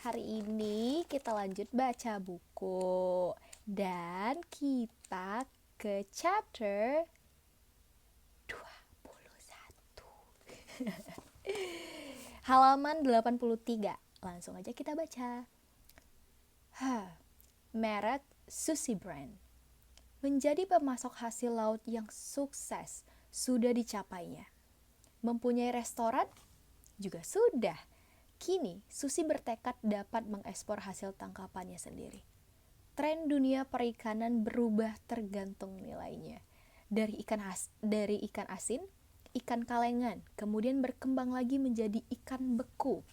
Hari ini kita lanjut baca buku dan kita ke chapter 21. Halaman 83. Langsung aja kita baca. Merek Sushi Brand. Menjadi pemasok hasil laut yang sukses sudah dicapainya. Mempunyai restoran juga sudah. Kini, Susi bertekad dapat mengekspor hasil tangkapannya sendiri. Tren dunia perikanan berubah tergantung nilainya. Dari ikan asin, ikan kalengan, kemudian berkembang lagi menjadi ikan beku.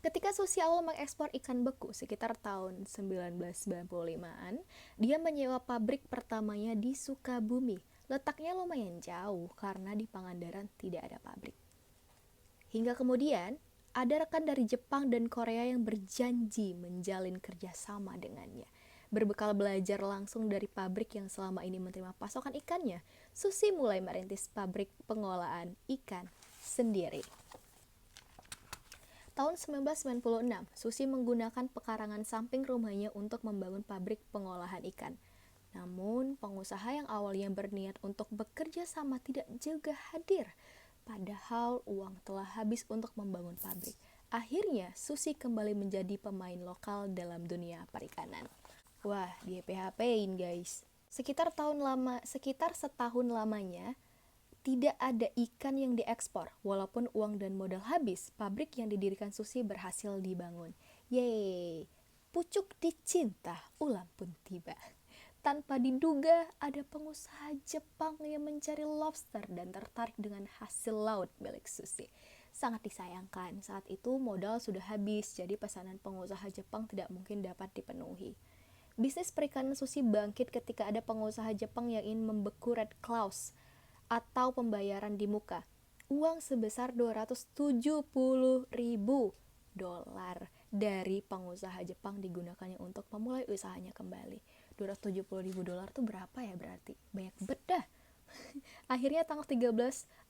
Ketika Susi awal mengekspor ikan beku sekitar tahun 1995-an, dia menyewa pabrik pertamanya di Sukabumi. Letaknya lumayan jauh karena di Pangandaran tidak ada pabrik. Hingga kemudian, ada rekan dari Jepang dan Korea yang berjanji menjalin kerjasama dengannya. Berbekal belajar langsung dari pabrik yang selama ini menerima pasokan ikannya, Susi mulai merintis pabrik pengolahan ikan sendiri. Tahun 1996, Susi menggunakan pekarangan samping rumahnya untuk membangun pabrik pengolahan ikan. Namun, pengusaha yang awalnya berniat untuk bekerja sama tidak juga hadir. Padahal uang telah habis untuk membangun pabrik. Akhirnya, Susi kembali menjadi pemain lokal dalam dunia perikanan. Wah, dia PHP-in guys. Sekitar setahun lamanya, tidak ada ikan yang diekspor. Walaupun uang dan modal habis, pabrik yang didirikan Susi berhasil dibangun. Yeay, pucuk dicinta, ulang pun tiba. Tanpa diduga, ada pengusaha Jepang yang mencari lobster dan tertarik dengan hasil laut milik Susi. Sangat disayangkan, saat itu modal sudah habis, jadi pesanan pengusaha Jepang tidak mungkin dapat dipenuhi. Bisnis perikanan Susi bangkit ketika ada pengusaha Jepang yang ingin membeku red clause atau pembayaran di muka. Uang sebesar $270.000 dari pengusaha Jepang digunakannya untuk memulai usahanya kembali. $270.000 itu berapa ya berarti? Banyak bedah. Akhirnya tanggal 13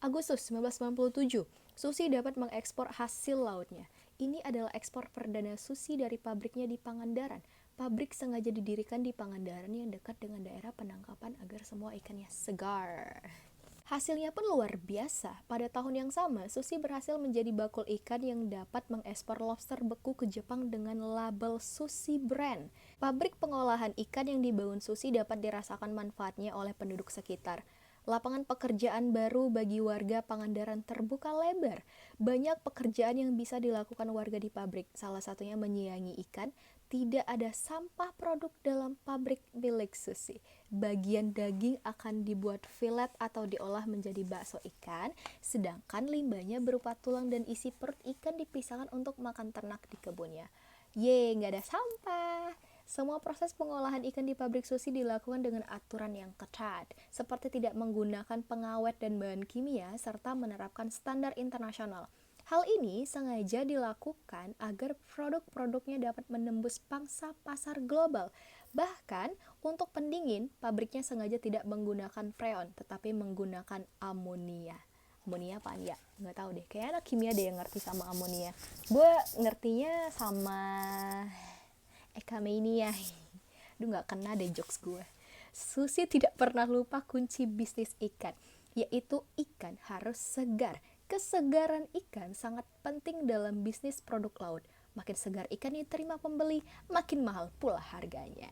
Agustus 1997, Susi dapat mengekspor hasil lautnya. Ini adalah ekspor perdana Susi dari pabriknya di Pangandaran. Pabrik sengaja didirikan di Pangandaran yang dekat dengan daerah penangkapan agar semua ikannya segar. Hasilnya pun luar biasa. Pada tahun yang sama, Susi berhasil menjadi bakul ikan yang dapat mengekspor lobster beku ke Jepang dengan label Sushi Brand. Pabrik pengolahan ikan yang dibangun Susi dapat dirasakan manfaatnya oleh penduduk sekitar. Lapangan pekerjaan baru bagi warga Pangandaran terbuka lebar. Banyak pekerjaan yang bisa dilakukan warga di pabrik, salah satunya menyiangi ikan. Tidak ada sampah produk dalam pabrik milik Susi. Bagian daging akan dibuat fillet atau diolah menjadi bakso ikan, sedangkan limbahnya berupa tulang dan isi perut ikan dipisahkan untuk makan ternak di kebunnya. Yeay, nggak ada sampah! Semua proses pengolahan ikan di pabrik Susi dilakukan dengan aturan yang ketat, seperti tidak menggunakan pengawet dan bahan kimia, serta menerapkan standar internasional. Hal ini sengaja dilakukan agar produk-produknya dapat menembus pangsa pasar global. Bahkan, untuk pendingin, pabriknya sengaja tidak menggunakan freon, tetapi menggunakan amonia. Amonia apaan ya? Nggak tahu deh, kayaknya anak kimia deh yang ngerti sama amonia. Gue ngertinya sama Ekamania. Aduh, nggak kena deh jokes gue. Susi tidak pernah lupa kunci bisnis ikan, yaitu ikan harus segar. Kesegaran ikan sangat penting dalam bisnis produk laut. Makin segar ikan yang diterima pembeli, makin mahal pula harganya.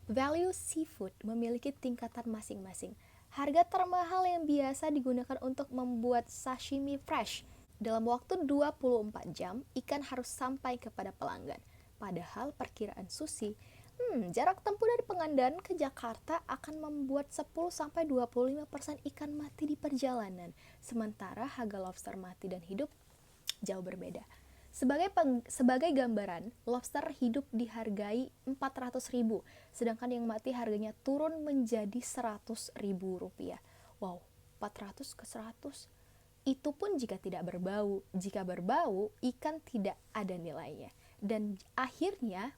Value seafood memiliki tingkatan masing-masing. Harga termahal yang biasa digunakan untuk membuat sashimi fresh. Dalam waktu 24 jam, ikan harus sampai kepada pelanggan. Padahal perkiraan Susi, jarak tempuh dari Pangandaran ke Jakarta akan membuat 10-25% ikan mati di perjalanan. Sementara harga lobster mati dan hidup jauh berbeda. Sebagai gambaran, lobster hidup dihargai 400.000, sedangkan yang mati harganya turun menjadi 100.000 rupiah. Wow, 400 ke 100. Itu pun jika tidak berbau. Jika berbau, ikan tidak ada nilainya. Dan akhirnya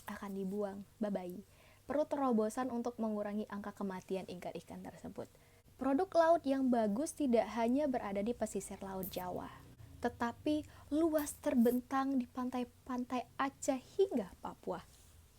akan dibuang. Bye-bye. Perlu terobosan untuk mengurangi angka kematian ikan-ikan tersebut. Produk laut yang bagus tidak hanya berada di pesisir Laut Jawa. tetapi luas terbentang di pantai-pantai Aceh hingga Papua.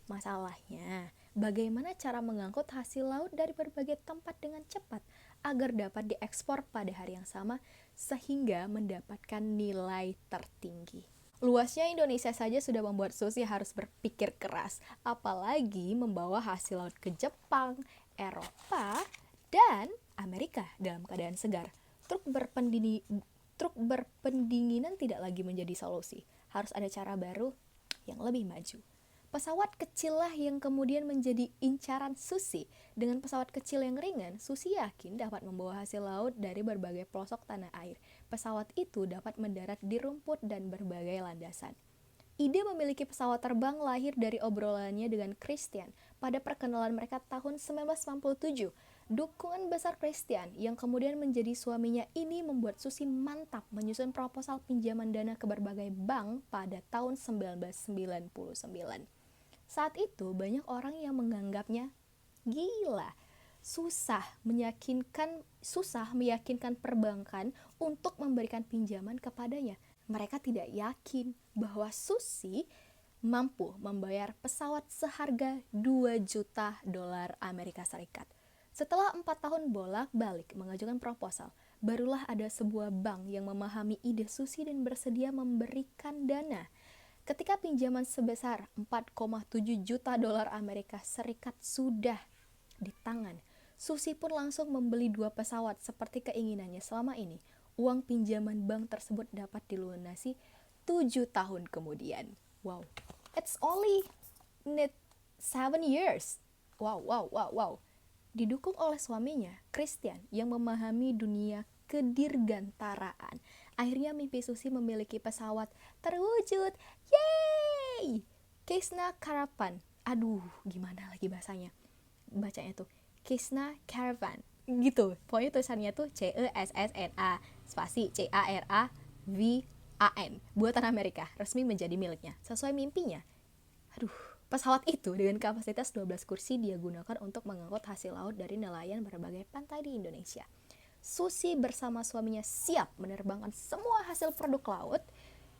Masalahnya, bagaimana cara mengangkut hasil laut dari berbagai tempat dengan cepat agar dapat diekspor pada hari yang sama sehingga mendapatkan nilai tertinggi. Luasnya Indonesia saja sudah membuat Susi harus berpikir keras, apalagi membawa hasil laut ke Jepang, Eropa, dan Amerika dalam keadaan segar. Truk berpendinginan tidak lagi menjadi solusi. Harus ada cara baru yang lebih maju. Pesawat kecillah yang kemudian menjadi incaran Susi. Dengan pesawat kecil yang ringan, Susi yakin dapat membawa hasil laut dari berbagai pelosok tanah air. Pesawat itu dapat mendarat di rumput dan berbagai landasan. Ide memiliki pesawat terbang lahir dari obrolannya dengan Christian pada perkenalan mereka tahun 1997. Dukungan besar Christian yang kemudian menjadi suaminya ini membuat Susi mantap menyusun proposal pinjaman dana ke berbagai bank pada tahun 1999. Saat itu banyak orang yang menganggapnya gila. Susah meyakinkan perbankan untuk memberikan pinjaman kepadanya. Mereka tidak yakin bahwa Susi mampu membayar pesawat seharga 2 juta dolar Amerika Serikat. Setelah 4 tahun bolak-balik mengajukan proposal, barulah ada sebuah bank yang memahami ide Susi dan bersedia memberikan dana. Ketika pinjaman sebesar 4,7 juta dolar Amerika Serikat sudah di tangan, Susi pun langsung membeli 2 pesawat seperti keinginannya selama ini. Uang pinjaman bank tersebut dapat dilunasi 7 tahun kemudian. Wow, it's only need 7 years. Wow. Didukung oleh suaminya, Christian, yang memahami dunia kedirgantaraan. Akhirnya mimpi Susi memiliki pesawat terwujud. Yeay! Cessna Caravan. Aduh, gimana lagi bahasanya? Bacanya tuh Cessna Caravan. Gitu. Pokoknya tulisannya tuh CESSNA spasi CARAVAN. Buatan Amerika, resmi menjadi miliknya. Sesuai mimpinya. Aduh, pesawat itu dengan kapasitas 12 kursi dia gunakan untuk mengangkut hasil laut dari nelayan berbagai pantai di Indonesia. Susi bersama suaminya siap menerbangkan semua hasil produk laut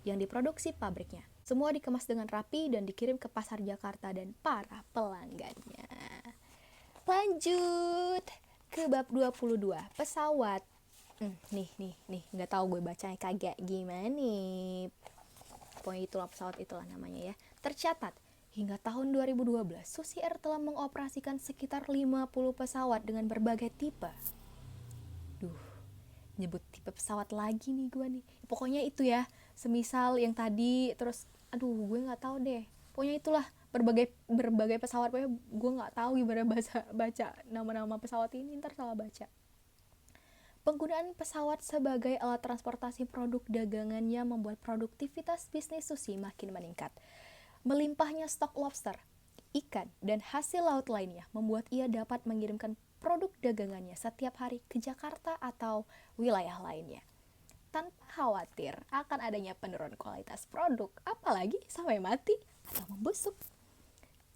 yang diproduksi pabriknya. Semua dikemas dengan rapi dan dikirim ke pasar Jakarta dan para pelanggannya. Lanjut ke bab 22, pesawat. Nih, nggak tahu gue bacanya kagak gimana nih. Pokoknya itulah pesawat itulah namanya ya. Tercatat, hingga tahun 2012, Susi Air telah mengoperasikan sekitar 50 pesawat dengan berbagai tipe. Nyebut tipe pesawat lagi nih gue nih. Pokoknya itu ya, semisal yang tadi, terus gue nggak tahu deh. Pokoknya itulah berbagai pesawat. Pokoknya gue nggak tahu gimana baca nama-nama pesawat ini, ntar salah baca. Penggunaan pesawat sebagai alat transportasi produk dagangannya membuat produktivitas bisnis Susi makin meningkat. Melimpahnya stok lobster, ikan, dan hasil laut lainnya membuat ia dapat mengirimkan produk dagangannya setiap hari ke Jakarta atau wilayah lainnya tanpa khawatir akan adanya penurunan kualitas produk, apalagi sampai mati atau membusuk.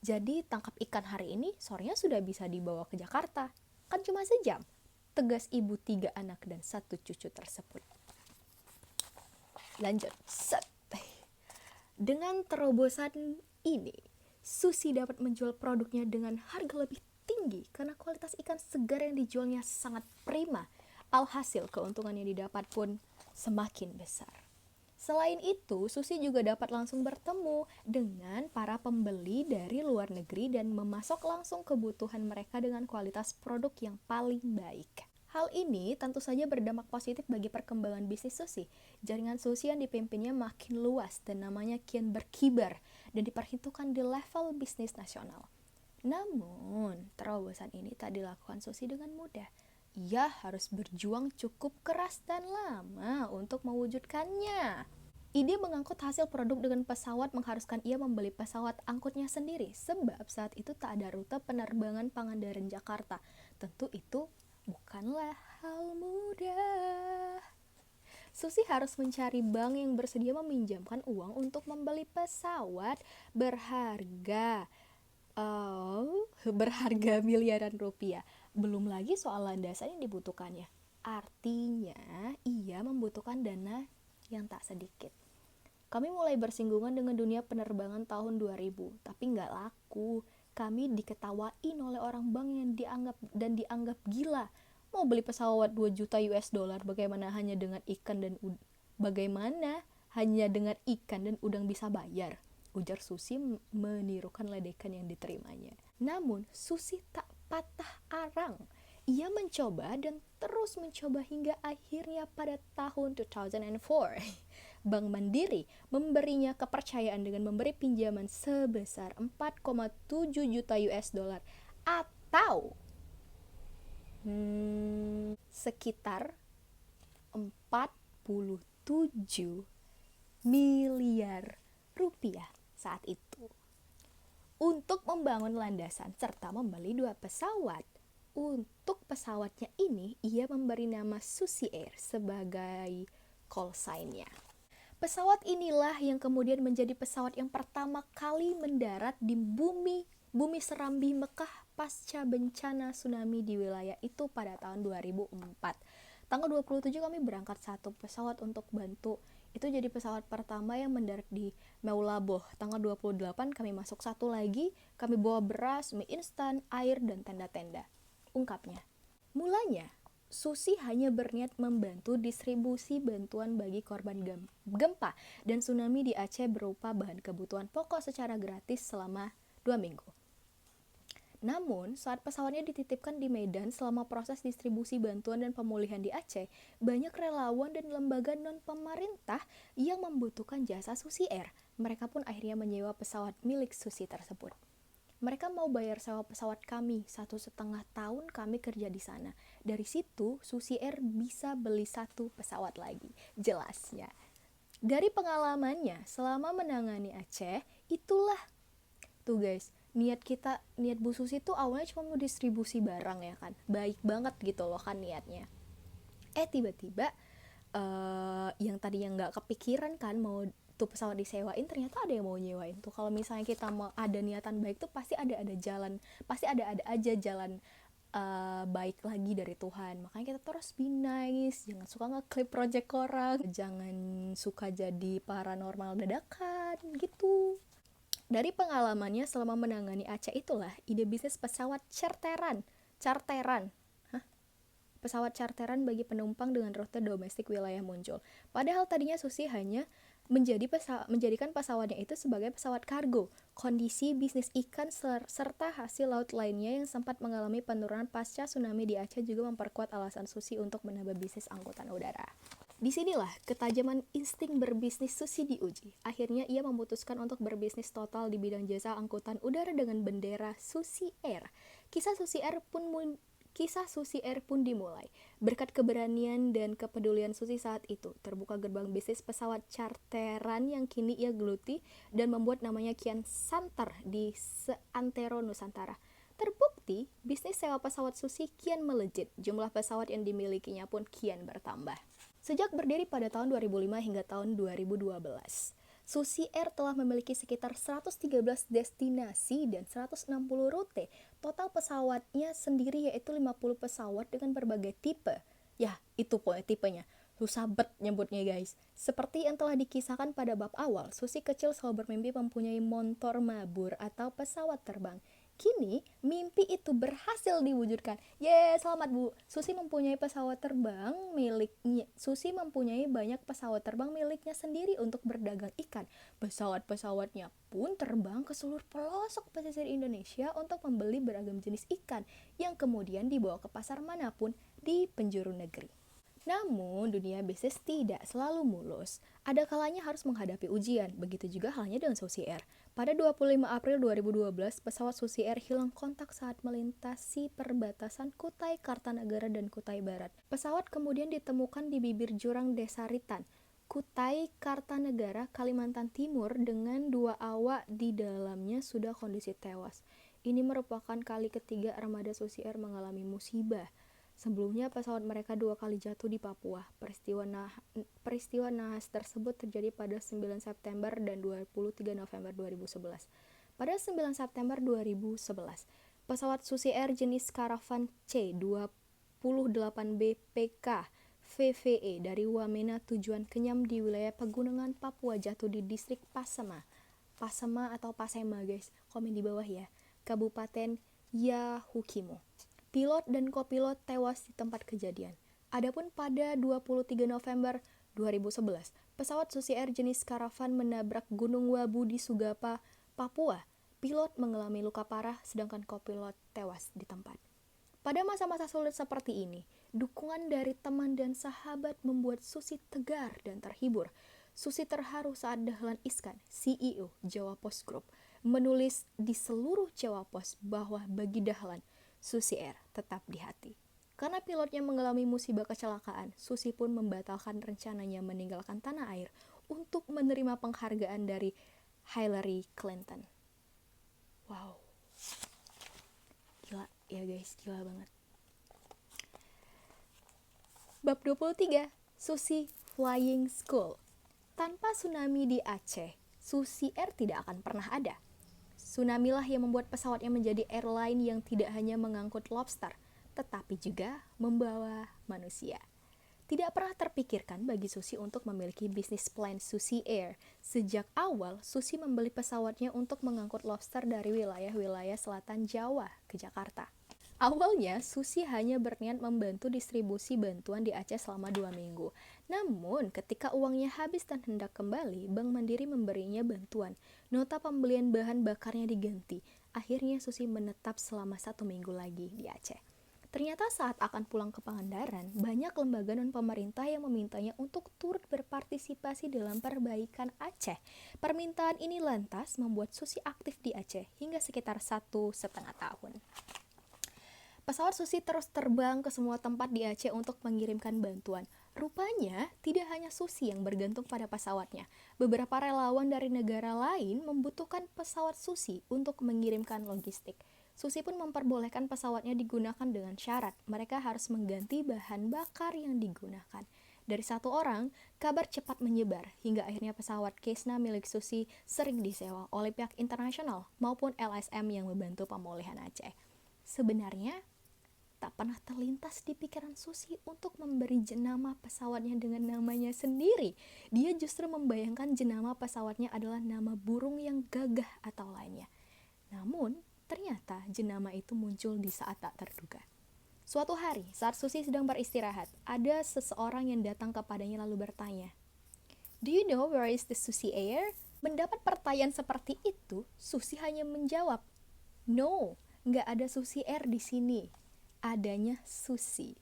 Jadi tangkap ikan hari ini, sorenya sudah bisa dibawa ke Jakarta. Kan cuma sejam, tegas ibu 3 anak dan 1 cucu tersebut. Lanjut. Dengan terobosan ini, Susi dapat menjual produknya dengan harga lebih tinggi karena kualitas ikan segar yang dijualnya sangat prima. Alhasil keuntungan yang didapat pun semakin besar. Selain itu, Susi juga dapat langsung bertemu dengan para pembeli dari luar negeri dan memasok langsung kebutuhan mereka dengan kualitas produk yang paling baik. Hal ini tentu saja berdampak positif bagi perkembangan bisnis Susi. Jaringan Susi yang dipimpinnya makin luas dan namanya kian berkibar dan diperhitungkan di level bisnis nasional. Namun, terobosan ini tak dilakukan Susi dengan mudah. Ia harus berjuang cukup keras dan lama untuk mewujudkannya. Ide mengangkut hasil produk dengan pesawat mengharuskan ia membeli pesawat angkutnya sendiri, sebab saat itu tak ada rute penerbangan Pangandaran Jakarta. Tentu itu bukanlah hal mudah. Susi harus mencari bank yang bersedia meminjamkan uang untuk membeli pesawat berharga miliaran rupiah. Belum lagi soal landasan yang dibutuhkannya. Artinya, ia membutuhkan dana yang tak sedikit. Kami mulai bersinggungan dengan dunia penerbangan tahun 2000, tapi nggak laku. Kami diketawain oleh orang bank yang dianggap gila. Mau beli pesawat 2 juta US dollar, bagaimana hanya dengan ikan dan udang bisa bayar? Ujar Susi menirukan ledekan yang diterimanya. Namun, Susi tak patah arang. Ia mencoba dan terus mencoba hingga akhirnya pada tahun 2004, Bank Mandiri memberinya kepercayaan dengan memberi pinjaman sebesar 4,7 juta US dollar atau sekitar 47 miliar rupiah saat itu untuk membangun landasan serta membeli 2 pesawat. Untuk pesawatnya ini, ia memberi nama Susi Air sebagai call sign-nya. Pesawat inilah yang kemudian menjadi pesawat yang pertama kali mendarat di bumi Serambi Mekah pasca bencana tsunami di wilayah itu pada tahun 2004. Tanggal 27 kami berangkat 1 pesawat untuk bantu. Itu jadi pesawat pertama yang mendarat di Meulaboh. Tanggal 28 kami masuk 1 lagi, kami bawa beras, mie instan, air, dan tenda-tenda. Ungkapnya. Mulanya, Susi hanya berniat membantu distribusi bantuan bagi korban gempa dan tsunami di Aceh berupa bahan kebutuhan pokok secara gratis selama 2 minggu. Namun, saat pesawatnya dititipkan di Medan selama proses distribusi bantuan dan pemulihan di Aceh, banyak relawan dan lembaga non-pemerintah yang membutuhkan jasa Susi Air. Mereka pun akhirnya menyewa pesawat milik Susi tersebut. Mereka mau bayar sewa pesawat kami, 1,5 tahun kami kerja di sana. Dari situ, Susi Air bisa beli 1 pesawat lagi. Jelasnya. Dari pengalamannya, selama menangani Aceh, itulah tuh guys, niat Bu Susi tuh awalnya cuma mau distribusi barang ya kan. Baik banget gitu loh kan niatnya. Tiba-tiba yang tadinya nggak kepikiran kan mau tuh pesawat disewain, ternyata ada yang mau nyewain tuh. Kalau misalnya kita mau ada niatan baik tuh pasti ada aja jalan baik lagi dari Tuhan. Makanya kita terus be nice, jangan suka ngeklip project orang, jangan suka jadi paranormal dadakan gitu. Dari pengalamannya selama menangani Aceh itulah ide bisnis pesawat charteran pesawat charteran bagi penumpang dengan rute domestik wilayah muncul. Padahal tadinya Susi hanya menjadikan pesawatnya itu sebagai pesawat kargo. Kondisi bisnis ikan serta hasil laut lainnya yang sempat mengalami penurunan pasca tsunami di Aceh juga memperkuat alasan Susi untuk menambah bisnis angkutan udara. Disinilah ketajaman insting berbisnis Susi diuji. Akhirnya ia memutuskan untuk berbisnis total di bidang jasa angkutan udara dengan bendera Susi Air. Kisah Susi Air pun dimulai. Berkat keberanian dan kepedulian Susi saat itu, terbuka gerbang bisnis pesawat charteran yang kini ia geluti dan membuat namanya kian santer di seantero Nusantara. Terbukti, bisnis sewa pesawat Susi kian melejit. Jumlah pesawat yang dimilikinya pun kian bertambah. Sejak berdiri pada tahun 2005 hingga tahun 2012, Susi Air telah memiliki sekitar 113 destinasi dan 160 rute. Total pesawatnya sendiri yaitu 50 pesawat dengan berbagai tipe. Ya, itu pokoknya tipenya. Susah bet nyebutnya guys. Seperti yang telah dikisahkan pada bab awal, Susi kecil selalu bermimpi mempunyai montor mabur atau pesawat terbang. Kini, mimpi itu berhasil diwujudkan. Selamat Bu. Susi mempunyai banyak pesawat terbang miliknya sendiri untuk berdagang ikan. Pesawat-pesawatnya pun terbang ke seluruh pelosok pesisir Indonesia untuk membeli beragam jenis ikan yang kemudian dibawa ke pasar manapun di penjuru negeri. Namun, dunia bisnis tidak selalu mulus. Ada kalanya harus menghadapi ujian, begitu juga halnya dengan Susi Air. Pada 25 April 2012, pesawat Susi Air hilang kontak saat melintasi perbatasan Kutai Kartanegara dan Kutai Barat. Pesawat kemudian ditemukan di bibir jurang Desa Ritan, Kutai Kartanegara, Kalimantan Timur dengan 2 awak di dalamnya sudah kondisi tewas. Ini merupakan kali ketiga armada Susi Air mengalami musibah. Sebelumnya pesawat mereka 2 kali jatuh di Papua. Peristiwa nahas tersebut terjadi pada 9 September dan 23 November 2011. Pada 9 September 2011, pesawat Susi Air jenis Caravan C-28B PK VVE dari Wamena tujuan Kenyam di wilayah pegunungan Papua jatuh di distrik Pasema atau Pasema guys, komen di bawah ya, Kabupaten Yahukimo. Pilot dan kopilot tewas di tempat kejadian. Adapun pada 23 November 2011, pesawat Susi Air jenis Caravan menabrak Gunung Wabu di Sugapa, Papua. Pilot mengalami luka parah sedangkan kopilot tewas di tempat. Pada masa-masa sulit seperti ini, dukungan dari teman dan sahabat membuat Susi tegar dan terhibur. Susi terharu saat Dahlan Iskan, CEO Jawa Post Group, menulis di seluruh Jawa Post bahwa bagi Dahlan, Susi Air tetap di hati. Karena pilotnya mengalami musibah kecelakaan, Susi pun membatalkan rencananya meninggalkan tanah air untuk menerima penghargaan dari Hillary Clinton. Wow. Gila ya guys, gila banget. Bab 23, Susi Flying School. Tanpa tsunami di Aceh, Susi Air tidak akan pernah ada. Tsunami-lah yang membuat pesawatnya menjadi airline yang tidak hanya mengangkut lobster, tetapi juga membawa manusia. Tidak pernah terpikirkan bagi Susi untuk memiliki bisnis plan Susi Air. Sejak awal, Susi membeli pesawatnya untuk mengangkut lobster dari wilayah-wilayah selatan Jawa ke Jakarta. Awalnya, Susi hanya berniat membantu distribusi bantuan di Aceh selama 2 minggu. Namun, ketika uangnya habis dan hendak kembali, Bank Mandiri memberinya bantuan. Nota pembelian bahan bakarnya diganti. Akhirnya, Susi menetap selama 1 minggu lagi di Aceh. Ternyata saat akan pulang ke Pangandaran, banyak lembaga non-pemerintah yang memintanya untuk turut berpartisipasi dalam perbaikan Aceh. Permintaan ini lantas membuat Susi aktif di Aceh hingga sekitar 1,5 tahun. Pesawat Susi terus terbang ke semua tempat di Aceh untuk mengirimkan bantuan. Rupanya, tidak hanya Susi yang bergantung pada pesawatnya. Beberapa relawan dari negara lain membutuhkan pesawat Susi untuk mengirimkan logistik. Susi pun memperbolehkan pesawatnya digunakan dengan syarat mereka harus mengganti bahan bakar yang digunakan. Dari 1 orang, kabar cepat menyebar hingga akhirnya pesawat Cessna milik Susi sering disewa oleh pihak internasional maupun LSM yang membantu pemulihan Aceh. Sebenarnya, tak pernah terlintas di pikiran Susi untuk memberi jenama pesawatnya dengan namanya sendiri. Dia justru membayangkan jenama pesawatnya adalah nama burung yang gagah atau lainnya. Namun, ternyata jenama itu muncul di saat tak terduga. Suatu hari, saat Susi sedang beristirahat, ada seseorang yang datang kepadanya lalu bertanya, "Do you know where is the Susi Air?" Mendapat pertanyaan seperti itu, Susi hanya menjawab, "No, nggak ada Susi Air di sini. Adanya Susi."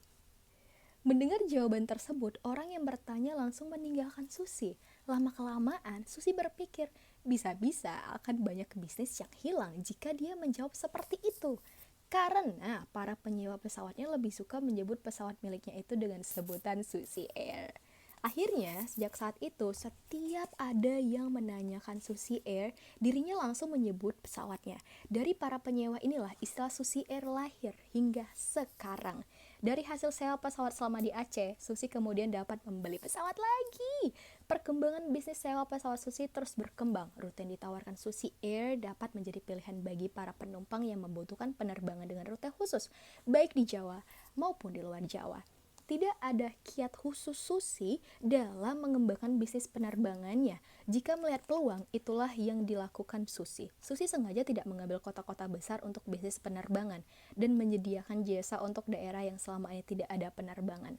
Mendengar jawaban tersebut, orang yang bertanya langsung meninggalkan Susi. Lama-kelamaan, Susi berpikir, bisa-bisa akan banyak bisnis yang hilang jika dia menjawab seperti itu. Karena para penyewa pesawatnya lebih suka menyebut pesawat miliknya itu dengan sebutan Susi Air. Akhirnya, sejak saat itu, setiap ada yang menanyakan Susi Air, dirinya langsung menyebut pesawatnya. Dari para penyewa inilah istilah Susi Air lahir hingga sekarang. Dari hasil sewa pesawat selama di Aceh, Susi kemudian dapat membeli pesawat lagi. Perkembangan bisnis sewa pesawat Susi terus berkembang. Rute yang ditawarkan Susi Air dapat menjadi pilihan bagi para penumpang yang membutuhkan penerbangan dengan rute khusus, baik di Jawa maupun di luar Jawa. Tidak ada kiat khusus Susi dalam mengembangkan bisnis penerbangannya. Jika melihat peluang, itulah yang dilakukan Susi. Susi sengaja tidak mengambil kota-kota besar untuk bisnis penerbangan dan menyediakan jasa untuk daerah yang selama ini tidak ada penerbangan.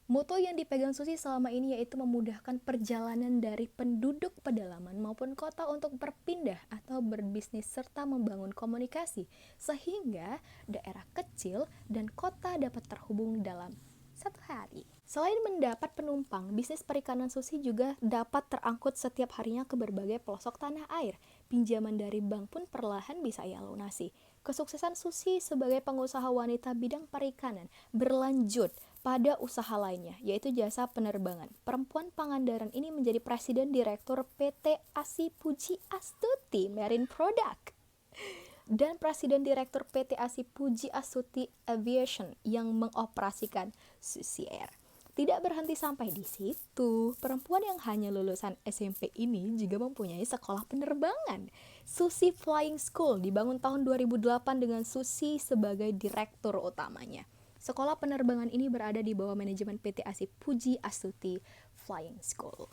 Moto yang dipegang Susi selama ini yaitu memudahkan perjalanan dari penduduk pedalaman maupun kota untuk berpindah atau berbisnis serta membangun komunikasi sehingga daerah kecil dan kota dapat terhubung dalam satu hari. Selain mendapat penumpang, bisnis perikanan Susi juga dapat terangkut setiap harinya ke berbagai pelosok tanah air. Pinjaman dari bank pun perlahan bisa ia lunasi. Kesuksesan Susi sebagai pengusaha wanita bidang perikanan berlanjut pada usaha lainnya, yaitu jasa penerbangan. Perempuan Pangandaran ini menjadi presiden direktur PT Asi Puji Astuti Marine Product dan Presiden Direktur PT Asi Puji Astuti Aviation yang mengoperasikan Susi Air. Tidak berhenti sampai di situ, perempuan yang hanya lulusan SMP ini juga mempunyai sekolah penerbangan. Susi Flying School dibangun tahun 2008 dengan Susi sebagai direktur utamanya. Sekolah penerbangan ini berada di bawah manajemen PT Asih Puji Astuti Flying School.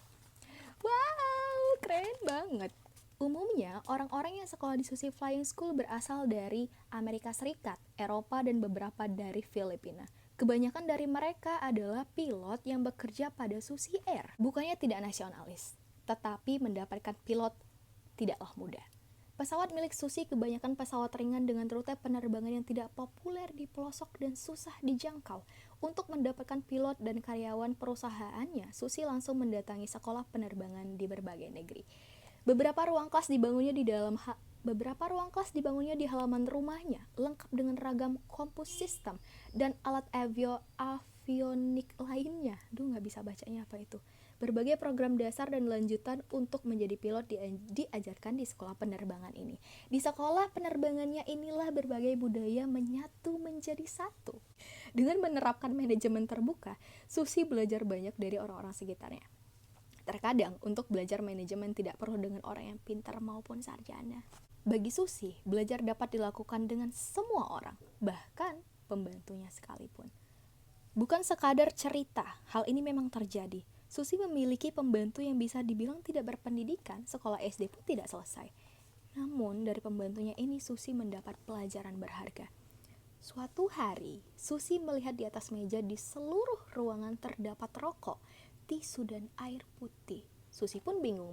Wow, keren banget. Umumnya, orang-orang yang sekolah di Susi Flying School berasal dari Amerika Serikat, Eropa, dan beberapa dari Filipina. Kebanyakan dari mereka adalah pilot yang bekerja pada Susi Air. Bukannya tidak nasionalis, tetapi mendapatkan pilot tidaklah mudah. Pesawat milik Susi kebanyakan pesawat ringan dengan rute penerbangan yang tidak populer di pelosok dan susah dijangkau. Untuk mendapatkan pilot dan karyawan perusahaannya, Susi langsung mendatangi sekolah penerbangan di berbagai negeri. Beberapa ruang kelas dibangunnya di halaman rumahnya, lengkap dengan ragam kompus sistem dan alat avionik lainnya. Nggak bisa bacanya apa itu. Berbagai program dasar dan lanjutan untuk menjadi pilot diajarkan di sekolah penerbangan ini. Di sekolah penerbangannya inilah berbagai budaya menyatu menjadi satu. Dengan menerapkan manajemen terbuka, Susi belajar banyak dari orang-orang sekitarnya. Terkadang, untuk belajar manajemen tidak perlu dengan orang yang pintar maupun sarjana. Bagi Susi, belajar dapat dilakukan dengan semua orang, bahkan pembantunya sekalipun. Bukan sekadar cerita, hal ini memang terjadi. Susi memiliki pembantu yang bisa dibilang tidak berpendidikan, sekolah SD pun tidak selesai. Namun, dari pembantunya ini Susi mendapat pelajaran berharga. Suatu hari, Susi melihat di atas meja di seluruh ruangan terdapat rokok, tisu, dan air putih. Susi pun bingung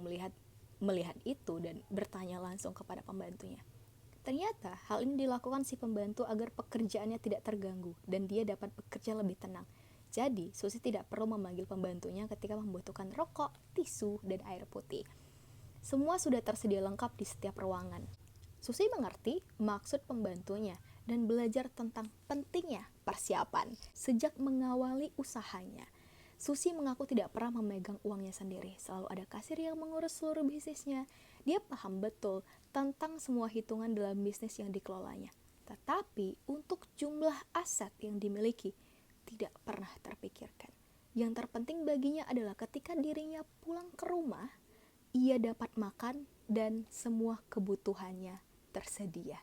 melihat itu dan bertanya langsung kepada pembantunya. Ternyata, hal ini dilakukan si pembantu agar pekerjaannya tidak terganggu dan dia dapat bekerja lebih tenang. Jadi, Susi tidak perlu memanggil pembantunya ketika membutuhkan rokok, tisu, dan air putih. Semua sudah tersedia lengkap di setiap ruangan. Susi mengerti maksud pembantunya dan belajar tentang pentingnya persiapan sejak mengawali usahanya. Susi mengaku tidak pernah memegang uangnya sendiri, selalu ada kasir yang mengurus seluruh bisnisnya. Dia paham betul tentang semua hitungan dalam bisnis yang dikelolanya. Tetapi untuk jumlah aset yang dimiliki, tidak pernah terpikirkan. Yang terpenting baginya adalah ketika dirinya pulang ke rumah, ia dapat makan dan semua kebutuhannya tersedia.